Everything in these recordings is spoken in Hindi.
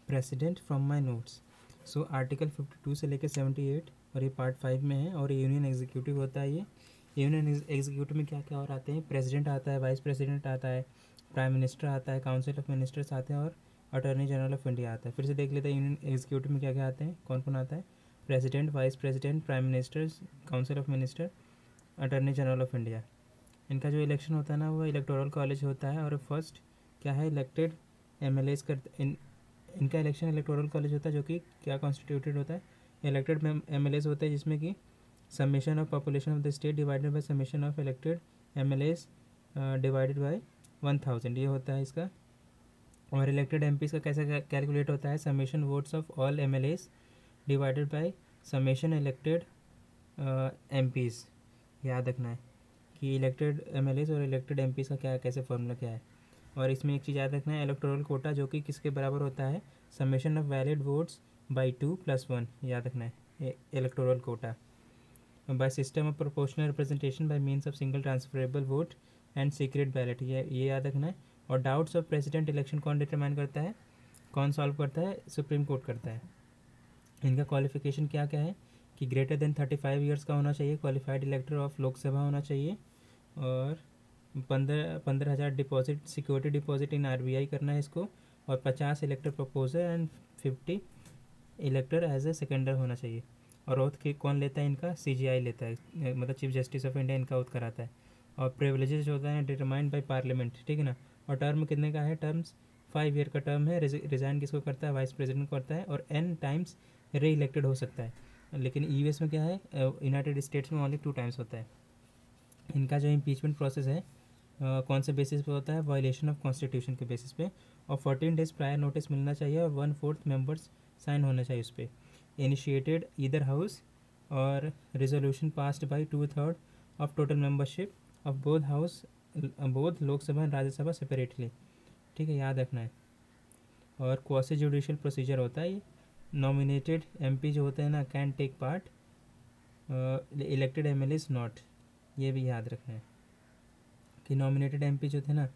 President from my notes. So article 52 से लेकर 78 और ये पार्ट 5 में है। और ये यूनियन एग्जीक्यूटिव होता है। ये यूनियन एग्जीक्यूटिव में क्या क्या और आते हैं, प्रेसिडेंट आता है, वाइस प्रेसिडेंट आता है, प्राइम मिनिस्टर आता है, काउंसिल ऑफ मिनिस्टर्स आते हैं और अटॉर्नी जनरल ऑफ इंडिया आता है। फिर से देख लेते हैं यूनियन एग्जीक्यूटिव में क्या क्या आते हैं, कौन कौन आता है। President, vice president, prime ministers, council of minister, attorney general of India. इनका जो इलेक्शन होता है ना वो इलेक्टोरल कॉलेज होता है। और फर्स्ट क्या है, इलेक्टेड एमएलएस कर इनका इलेक्शन इलेक्टोरल कॉलेज होता है जो कि क्या कॉन्स्टिट्यूटेड होता है, इलेक्टेड एमएलएस होते हैं जिसमें कि summation of population of the state divided by summation of elected MLAs divided by 1000, ये होता है इसका। और इलेक्टेड एमपीज़ का कैसे कैलकुलेट होता है, summation votes of all MLAs divided by summation elected MPs. याद रखना है कि इलेक्टेड एमएलएस और इलेक्टेड एमपीज़ का क्या कैसे फॉर्मूला क्या है। और इसमें एक चीज़ याद रखना है, इलेक्टोरल कोटा जो कि किसके बराबर होता है, summation of valid votes by 2+1। याद रखना है electoral quota by system of proportional representation by means of single transferable vote and secret ballot, ये याद रखना है। और डाउट्स ऑफ प्रेसिडेंट इलेक्शन कौन डिटरमाइन करता है, कौन सॉल्व करता है, सुप्रीम कोर्ट करता है। इनका क्वालिफिकेशन क्या क्या है कि ग्रेटर देन 35 ईयर्स का होना चाहिए, क्वालिफाइड इलेक्टर ऑफ लोकसभा होना चाहिए, और 15,000 deposit security deposit in RBI करना है इसको, और 50 elector proposer and 50 elector as a seconder होना चाहिए। और ओथ के कौन लेता है इनका, सीजीआई लेता है, मतलब चीफ जस्टिस ऑफ इंडिया इनका ओथ कराता है। और प्रिविलेजेस जो होता है डिटरमाइंड बाय पार्लियामेंट, ठीक है ना। और टर्म कितने का है, टर्म्स 5 ईयर का टर्म है। रिज़ाइन किसको करता है, वाइस प्रेसिडेंट करता है, और n टाइम्स री इलेक्टेड हो सकता है। लेकिन यूएस में क्या है, यूनाइटेड स्टेट्स में ओनली 2 टाइम्स होता है। इनका जो इम्पीचमेंट प्रोसेस है कौन से बेसिस पे होता है, वायलेशन ऑफ कॉन्स्टिट्यूशन के बेसिस पे। और 14 डेज प्रायर नोटिस मिलना चाहिए और 1/4 मेंबर्स साइन होना चाहिए उस पर। इनिशिएटेड ईदर हाउस और resolution passed by 2/3 of total membership of both house, both Lok Sabha and Rajya Sabha separately, ठीक है, याद रखना है। और क्वासी जुडिशियल प्रोसीजर होता है ये। नॉमिनेटेड एमपी जो होते हैं ना can take part, elected MLA is not, ये भी याद रखना है कि नॉमिनेटेड एमपी जो थे ना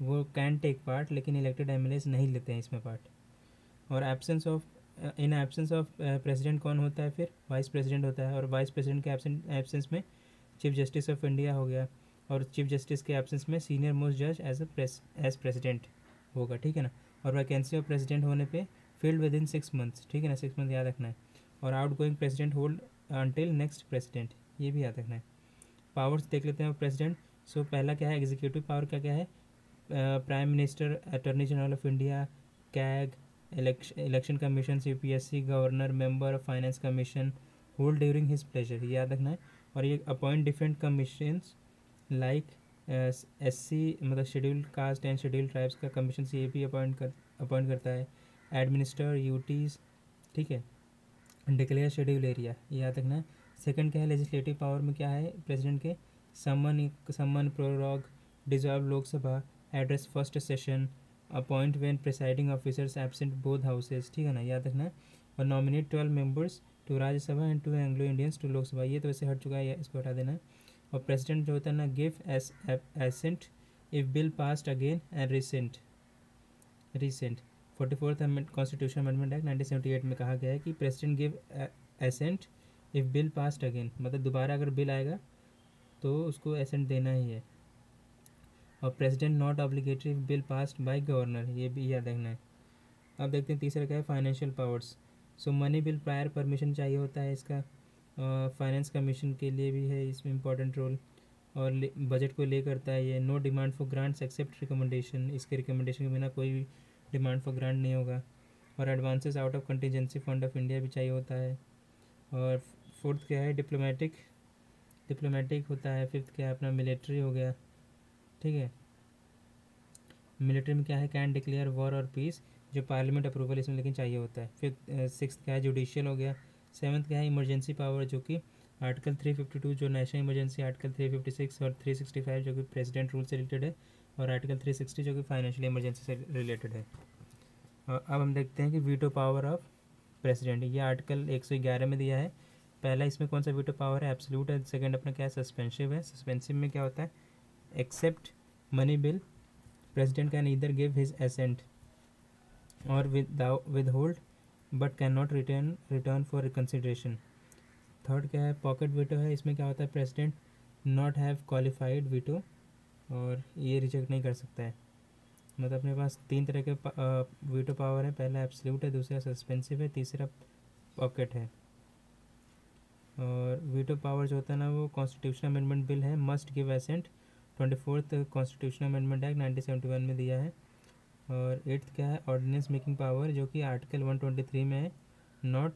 वो कैन टेक पार्ट, लेकिन इलेक्टेड एमएलएस नहीं लेते हैं इसमें पार्ट। और absence of in absence of president कौन होता है, फिर वाइस प्रेसिडेंट होता है। और वाइस प्रेसिडेंट के एब्सेंस में चीफ जस्टिस ऑफ इंडिया हो गया। और चीफ जस्टिस के एब्सेंस में सीनियर मोस्ट जज एज प्रेसिडेंट होगा, ठीक है ना। और वैकेंसी ऑफ प्रेसिडेंट होने पे फिल्ड विद इन 6 मंथ्स, ठीक है ना, 6 मंथ याद रखना है। और out going president hold until next president, ये भी याद रखना है। पावर्स देख लेते हैं प्रेसिडेंट। सो पहला क्या है, एग्जीक्यूटिव पावर क्या क्या है, prime minister, attorney general of India, CAG, election commission, CPSC, governor, member of finance commission, hold during his pleasure, ये याद रखना है। और ये appoint different commissions like SC मतलब scheduled caste and scheduled tribes का कमीशन सीएपी अपॉइंट करता है। एडमिनिस्टर यूटीज़, ठीक है, डिक्लेयर शेड्यूल एरिया, ये याद रखना है। सेकंड क्या है, लेजिस्लेटिव पावर में क्या है प्रेसिडेंट के, summon prorogue, dissolve Lok Sabha, address first session, appoint when presiding officers absent both houses, ठीक है ना, याद रखना है। और nominate 12 members to Rajya Sabha and 2 Anglo Indians to Lok Sabha, ये तो वैसे हट चुका है, इसको हटा देना है। और प्रेसिडेंट जो होता है ना, give assent if bill passed again and recent 44th constitution amendment act 1978 में कहा गया है कि president give assent if bill passed again, मतलब दोबारा अगर बिल आएगा तो उसको एसेंट देना ही है। और president not obligatory bill passed by governor, ये भी याद रखना है। अब देखते हैं तीसरा क्या है, फाइनेंशियल पावर्स। सो मनी बिल प्रायर परमिशन चाहिए होता है इसका। फाइनेंस कमीशन के लिए भी है इसमें इंपॉर्टेंट रोल। और बजट को ले करता है ये। No demand for grants except recommendation, इसके रिकमेंडेशन के बिना कोई भी डिमांड फॉर ग्रांट नहीं होगा। और advances out of contingency fund of India भी चाहिए होता है। और फोर्थ क्या है, डिप्लोमेटिक होता है। फिफ्थ क्या है अपना, मिलिट्री हो गया, ठीक है। मिलिट्री में क्या है, कैन डिक्लेयर वॉर और पीस, जो पार्लियामेंट अप्रूवल इसमें लेकिन चाहिए होता है। फिर सिक्स क्या है, जुडिशियल हो गया। सेवन्थ क्या है, इमरजेंसी पावर, जो कि आर्टिकल 352 जो नेशनल इमरजेंसी, आर्टिकल 356 और 365 जो कि प्रेसिडेंट रूल से रिलेटेड है, और आर्टिकल 360 जो कि फाइनेंशियल इमरजेंसी से रिलेटेड है। अब हम देखते हैं कि वीटो पावर ऑफ प्रेसिडेंट, ये आर्टिकल 111 में दिया है। पहला इसमें कौन सा वीटो पावर है, एब्सोल्यूट है। सेकंड अपना क्या है, सस्पेंसिव है। सस्पेंसिव में क्या होता है, except money bill, president can either give his assent और withhold but can not return for consideration. Third क्या है, पॉकेट वीटो है। इसमें क्या होता है, president not have qualified veto, और ये रिजेक्ट नहीं कर सकता है। मतलब अपने पास तीन तरह के वीटो पावर है, पहला एब्सोल्यूट है, दूसरा सस्पेंसिव है, तीसरा पॉकेट है। और वीटो पावर जो होता है ना, वो कॉन्स्टिट्यूशनल अमेंडमेंट बिल है, must give assent, 24th constitutional amendment act 1971 में दिया है। और एट्थ क्या है, ऑर्डिनेंस मेकिंग पावर, जो कि आर्टिकल 123 में है, not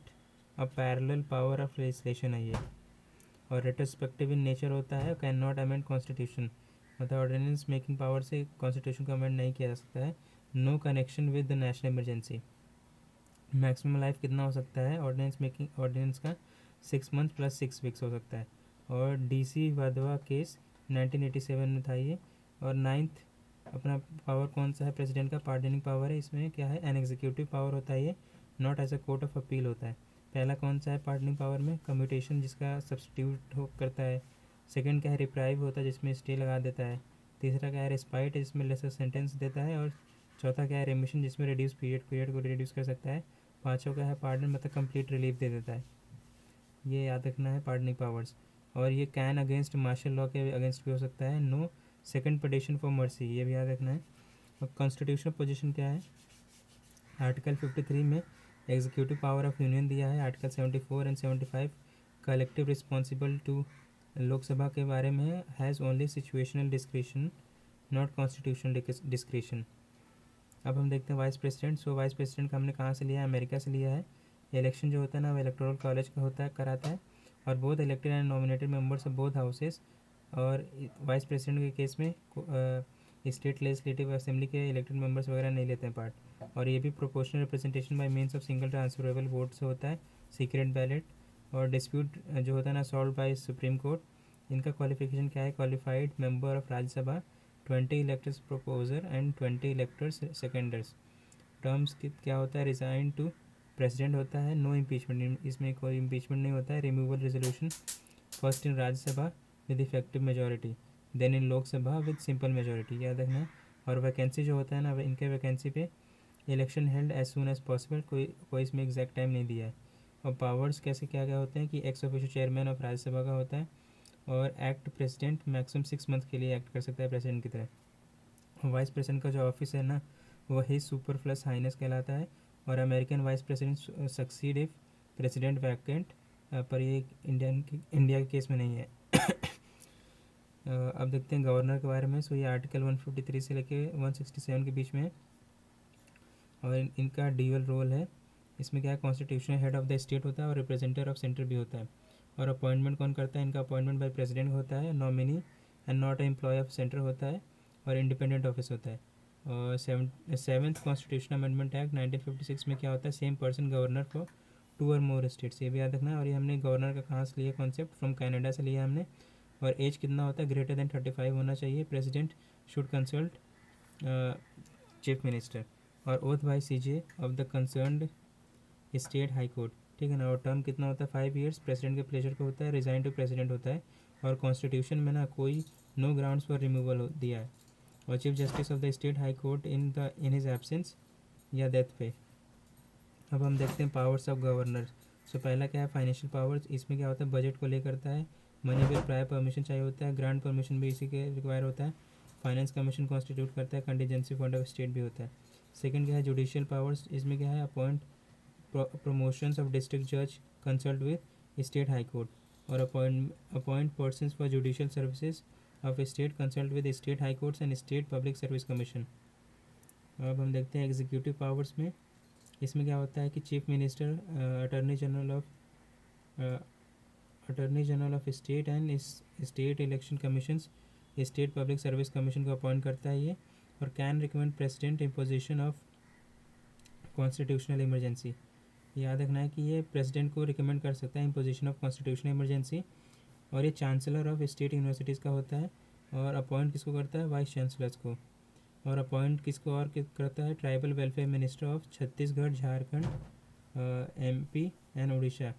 a parallel power of legislation है ये। और रेट्रोस्पेक्टिव इन नेचर होता है, कैन नॉट अमेंड कॉन्स्टिट्यूशन, मतलब ऑर्डिनेंस मेकिंग पावर से कॉन्स्टिट्यूशन को अमेंड नहीं किया जा सकता है। No connection with the national emergency. Maximum life कितना हो सकता है ऑर्डिनेंस का, 6 मंथ प्लस 6 वीक्स हो सकता है। और डीसी वाधवा केस 1987 में था ये। और नाइन्थ अपना पावर कौन सा है, प्रेसिडेंट का पार्डनिंग पावर है। इसमें क्या है, एन एग्जीक्यूटिव पावर होता है ये, not as a court of appeal होता है। पहला कौन सा है पार्डनिंग पावर में, कम्यूटेशन, जिसका सब्सटीट्यूट हो करता है। सेकंड क्या है, रिप्राइव होता है, जिसमें स्टे लगा देता है। तीसरा क्या है, रिस्पाइट, जिसमें लेसर सेंटेंस देता है। और चौथा क्या है, रेमिशन, जिसमें रिड्यूस पीरियड को रिड्यूस कर सकता है। पाँचों का है पार्डन, मतलब कंप्लीट रिलीफ दे देता है। ये याद रखना है पार्डनिंग पावर्स। और ये कैन अगेंस्ट मार्शल लॉ के अगेंस्ट भी हो सकता है। No second petition for mercy, ये भी याद रखना है। और कॉन्स्टिट्यूशनल पोजीशन क्या है, आर्टिकल 53 में एग्जीक्यूटिव पावर ऑफ यूनियन दिया है। Article 74 and 75 collective responsible to Lok Sabha के बारे में, has only situational discretion, not constitutional discretion. अब हम देखते हैं vice president. So vice president का हमने कहाँ से लिया है, अमेरिका से लिया है। इलेक्शन जो होता है ना, वो इलेक्टोरल कॉलेज का होता है, कराता है। और both elected and nominated members of both houses. और वाइस प्रेसिडेंट के केस में स्टेट लेजिस्लेटिव असेंबली के इलेक्टेड मेंबर्स वगैरह नहीं लेते हैं पार्ट। और ये भी proportional representation by means of single transferable vote से होता है, सीक्रेट बैलेट। और डिस्प्यूट जो होता है ना, सॉल्व बाय सुप्रीम कोर्ट। इनका क्वालिफिकेशन क्या है, qualified member of Rajya Sabha, 20 electors proposer and 20 electors seconders. Terms क्या होता है, रिजाइन टू प्रेसिडेंट होता है, नो इम्पीचमेंट, इसमें कोई इम्पीचमेंट नहीं होता है। Removal resolution first in Rajya Sabha with effective majority, then in Lok Sabha with simple majority, याद रखना है। और वैकेंसी जो होता है ना, इनके वैकेंसी पे election held as soon as possible, कोई इसमें एग्जैक्ट टाइम नहीं दिया है। और पावर्स कैसे क्या क्या होते हैं कि x official chairman of Rajya Sabha का होता है। और एक्ट प्रेसिडेंट मैक्सिमम 6 मंथ के लिए एक्ट कर सकता है प्रेसिडेंट की तरह। वाइस प्रेसिडेंट का जो ऑफिस है ना, वो ही सुपर प्लस हाइनेस कहलाता है। और American vice president succeed if president vacant, पर ये इंडिया के केस में नहीं है। अब देखते हैं गवर्नर के बारे में। सो ये आर्टिकल 153 से लेके 167 के बीच में है। और इनका ड्यूअल रोल है। इसमें क्या है, constitutional head of the state होता है और रिप्रेजेंटेटिव ऑफ सेंटर भी होता है। और अपॉइंटमेंट कौन करता है, इनका अपॉइंटमेंट बाय प्रेसिडेंट होता है, nominee and not employ of centre होता है। और इंडिपेंडेंट ऑफिस होता है। और सेवन्थ कॉन्स्टिट्यूशनल अमेंडमेंट एक्ट 1956 में क्या होता है, सेम पर्सन गवर्नर फॉर 2 और मोर स्टेट्स, ये भी याद रखना है। और ये हमने गवर्नर का कहाँ से लिया कॉन्सेप्ट, फ्रॉम कनाडा से लिया हमने। और एज कितना होता है, ग्रेटर देन 35 होना चाहिए। President should consult chief minister. और oath by CJ of the concerned state high court, ठीक है ना। और टर्म कितना होता है, 5 years, प्रेसिडेंट के प्लेजर पे होता है, रिजाइन टू प्रेसिडेंट होता है। और कॉन्स्टिट्यूशन में ना कोई नो ग्राउंड्स फॉर रिमूवल दिया है। और chief justice of the state high court in his absence या डेथ पे। अब हम देखते हैं पावर्स ऑफ गवर्नर। सो पहला क्या है, फाइनेंशियल पावर्स। इसमें क्या होता है, बजट को लेकर करता है। मनी बिल प्रायर परमिशन चाहिए होता है, ग्रांट परमिशन भी इसी के रिक्वायर होता है। फाइनेंस कमीशन कॉन्स्टिट्यूट करता है, कंटीजेंसी फंड ऑफ स्टेट भी होता है। सेकंड क्या है, जुडिशियल पावर्स। इसमें क्या है, appoint promotions of district judge, consult with state high court. और appoint persons for judicial services of state, consult with state high courts and state public service commission. अब हम देखते हैं एग्जीक्यूटिव पावर्स में। इसमें क्या होता है कि chief minister attorney general of state and state election commissions, state public service commission को अपॉइंट करता है ये। और can recommend president imposition of constitutional emergency, याद रखना है कि ये प्रेसिडेंट को रिकमेंड कर सकता है इम्पोजिशन ऑफ कॉन्स्टिट्यूशनल इमरजेंसी। और ये चांसलर ऑफ स्टेट यूनिवर्सिटीज़ का होता है। और अपॉइंट किसको करता है, वाइस चांसलर्स को। और अपॉइंट किसको और करता है, tribal welfare minister of Chhattisgarh, Jharkhand, MP and Orissa.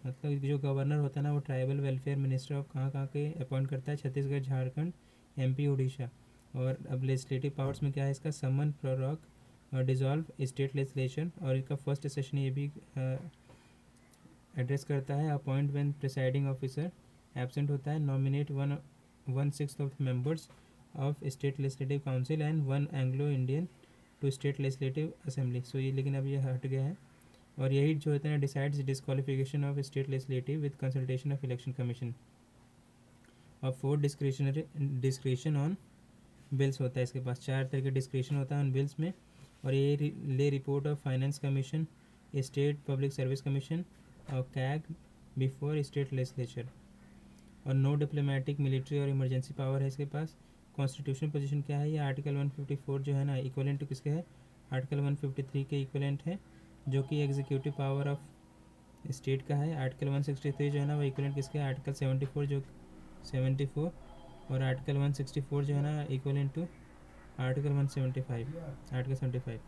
मतलब जो गवर्नर होता है ना, वो ट्राइबल वेलफेयर मिनिस्टर ऑफ कहाँ कहाँ के अपॉइंट करता है, छत्तीसगढ़, झारखंड, एमपी, उड़ीसा। और अब लेजिस्लेटिव पावर्स में क्या है इसका, summon, prorogue, dissolve state legislation, और इसका फर्स्ट सेशन ये भी एड्रेस करता है। Appoint when presiding officer absent होता है। Nominate 1/6 of members of state legislative council and 1 Anglo Indian to state legislative assembly. So ये, लेकिन अब ये हट गया है। और यही जो होता है decides disqualification of state legislative with consultation of election commission. और 4 डिस्क्रिशन ऑन बिल्स होता है इसके पास। 4 तरह के डिस्क्रिशन होता है उन बिल्स में। और ये ले report of finance commission, state public service commission और कैग बिफोर स्टेट लेजिस्लेचर। और नो डिप्लोमेटिक, मिलिट्री और इमरजेंसी पावर है इसके पास। कॉन्स्टिट्यूशन पोजीशन क्या है, ये आर्टिकल 154 जो है ना इक्वलेंट टू किसके है, आर्टिकल 153 के इक्वलेंट है, जो कि एग्जीक्यूटिव पावर ऑफ स्टेट का है। आर्टिकल 163 जो है ना वो इक्वलेंट किसके है, आर्टिकल 74 और आर्टिकल 164 जो है ना इक्वलेंट टू आर्टिकल 175।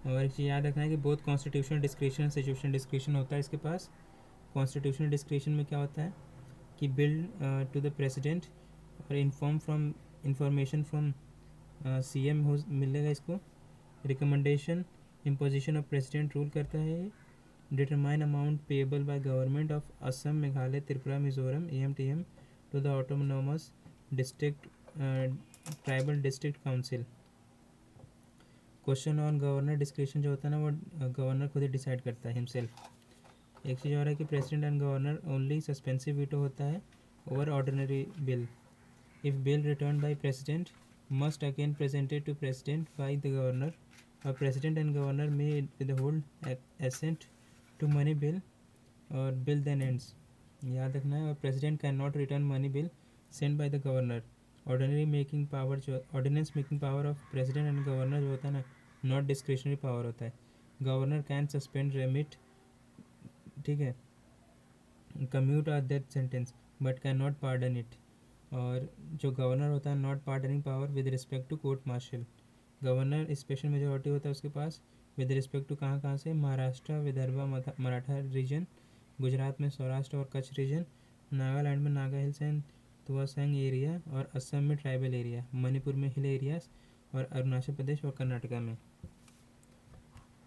और एक चीज़ याद रखना है कि बहुत कॉन्स्टिट्यूशनल डिस्क्रिशन, सिचुएशन डिस्क्रिशन होता है इसके पास। कॉन्स्टिट्यूशनल डिस्क्रिशन में क्या होता है कि बिल्ड टू द प्रेसिडेंट और इंफॉर्मेशन फ्रॉम सीएम हो मिलेगा इसको। Recommendation imposition of president rule करता है। Determine amount payable by government of Assam, Meghalaya, Tripura, Mizoram, MTM to the autonomous district tribal district council. Question on governor discretion जो होता है ना वो गवर्नर खुद ही डिसाइड करता है हिमसेल्फ। एक चीज़ और है कि president and governor only suspensive veto होता है over ordinary bill. If bill return by president must again presented to president by the governor, और प्रेसिडेंट एंड गवर्नर में withhold assent to money bill और बिल देन एंड्स। याद रखना है। और president can not return money bill send by the governor. Ordinary making power जो ordinance making power of president and governor जो होता है ना नॉट डिस्क्रिशनरी पावर होता है। गवर्नर कैन सस्पेंड, रेमिट, ठीक है, कम्यूट और death sentence but can not pardon it. और जो गवर्नर होता है not pardoning power with respect to court martial. Governor special majority होता है उसके पास विद रिस्पेक्ट टू कहाँ से, महाराष्ट्र, विदर्भ, मराठा रीजन, गुजरात में सौराष्ट्र और कच्छ रीजन, नागालैंड में Naga hills and Tuensang area, और असम में ट्राइबल एरिया, मणिपुर में हिल एरियाज, और अरुणाचल प्रदेश और कर्नाटका में।